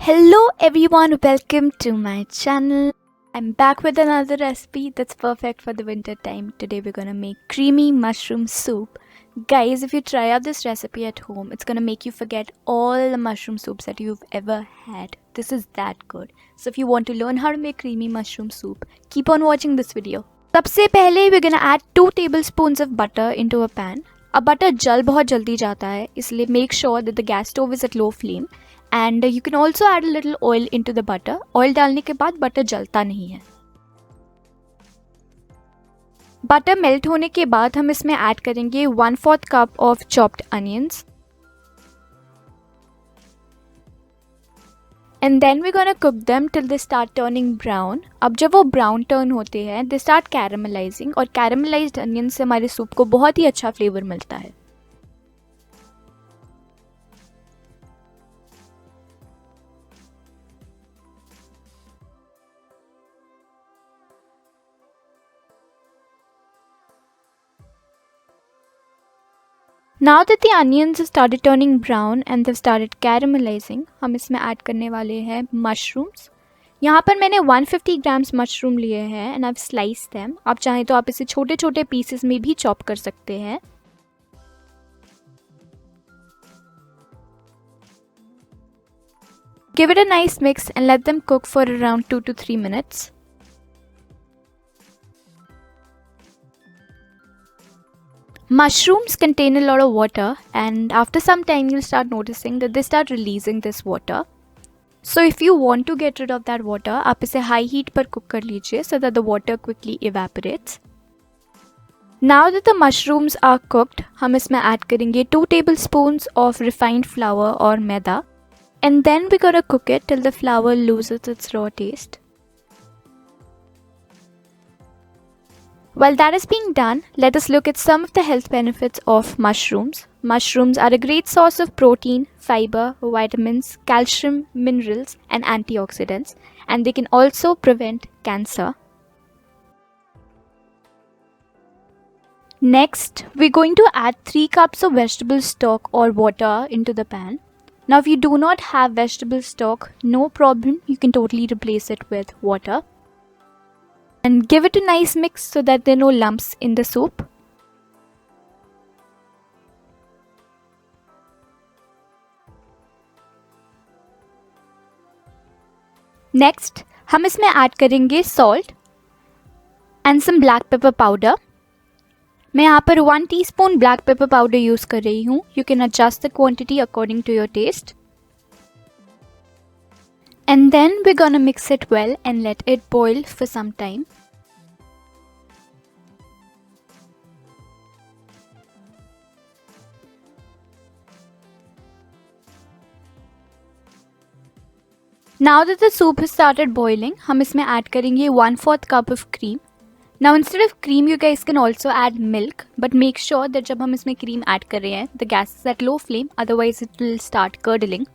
Hello everyone, welcome to my channel. I'm back with another recipe that's perfect for the winter time. Today we're gonna make creamy mushroom soup. Guys, if you try out this recipe at home, it's gonna make you forget all the mushroom soups that you've ever had. This is that good. So if you want to learn how to make creamy mushroom soup, keep on watching this video. सबसे पहले we're gonna add 2 tablespoons of butter into a pan. अब butter जल बहुत जल्दी जाता है, इसलिए make sure that the gas stove is at low flame. And you can also add a little oil into the butter. Oil डालने के बाद बटर जलता नहीं है. बटर मेल्ट होने के बाद हम इसमें ऐड करेंगे 1/4 cup of chopped onions. And then we're gonna cook them till they start turning brown. अब जब वो ब्राउन टर्न होते हैं, they start caramelizing. और caramelized onion से हमारे सूप को बहुत ही अच्छा फ्लेवर मिलता है. Now that the onions have started turning brown and they've started caramelizing, हम इसमें ऐड करने वाले हैं mushrooms. यहाँ पर मैंने 150 ग्राम्स मशरूम लिए हैं and I've sliced them. आप चाहें तो आप इसे छोटे छोटे पीसेस में भी चॉप कर सकते हैं. Give it a nice mix and let them cook for around 2 to 3 minutes. Mushrooms contain a lot of water, and after some time you'll start noticing that they start releasing this water. So if you want to get rid of that water, आप इसे high heat पर cook कर लीजिए so that the water quickly evaporates. Now that the mushrooms are cooked, हम इसमें add करेंगे 2 tablespoons of refined flour or maida, and then we're gonna cook it till the flour loses its raw taste. While that is being done, let us look at some of the health benefits of mushrooms. Mushrooms are a great source of protein, fiber, vitamins, calcium, minerals, and antioxidants, and they can also prevent cancer. Next, we're going to add 3 cups of vegetable stock or water into the pan. Now, if you do not have vegetable stock, no problem, you can totally replace it with water. And give it a nice mix so that there are no lumps in the soup. Next, हम इसमें add करेंगे salt and some black pepper powder. मैं यहाँ पर 1 teaspoon black pepper powder use कर रही हूँ. You can adjust the quantity according to your taste. And then we're gonna mix it well and let it boil for some time. Now that the soup has started boiling, हम इसमें add करेंगे 1/4 cup of cream. Now instead of cream, you guys can also add milk, but make sure that जब हम इसमें cream add कर रहे हैं, the gas is at low flame, otherwise it will start curdling.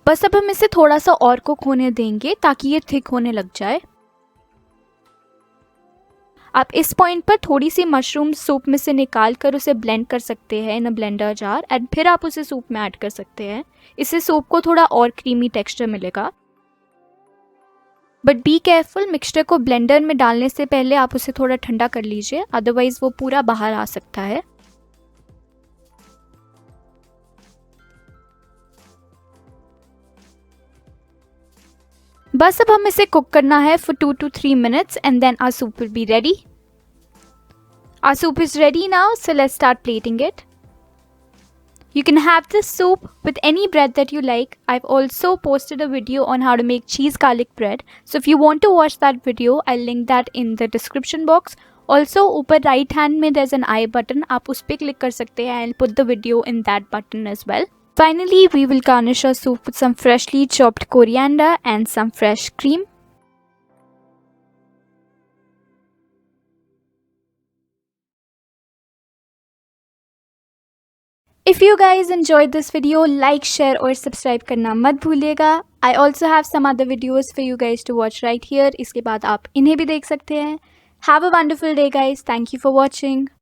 बस अब हम इसे थोड़ा सा और कुक होने देंगे ताकि ये थिक होने लग जाए. आप इस पॉइंट पर थोड़ी सी मशरूम सूप में से निकाल कर उसे ब्लेंड कर सकते हैं इन अ ब्लेंडर जार एंड फिर आप उसे सूप में ऐड कर सकते हैं. इससे सूप को थोड़ा और क्रीमी टेक्सचर मिलेगा. बट बी केयरफुल, मिक्सचर को ब्लेंडर में डालने से पहले आप उसे थोड़ा ठंडा कर लीजिए, अदरवाइज वो पूरा बाहर आ सकता है. बस अब हम इसे कुक करना है for 2 to 3 minutes and then our soup will be ready. Our soup is ready now, so let's start plating it. You can have this soup with any bread that you like. I've also posted a video on how to make cheese garlic bread. So if you want to watch that video, I'll link that in the description box. Also, ऊपर right hand में there's an I button. आप उस पे click कर सकते हैं. I'll put the video in that button as well. Finally, we will garnish our soup with some freshly chopped coriander and some fresh cream. If you guys enjoyed this video, like, share और subscribe करना मत भूलिएगा. I also have some other videos for you guys to watch right here. इसके बाद आप इन्हें भी देख सकते हैं. Have a wonderful day guys. Thank you for watching.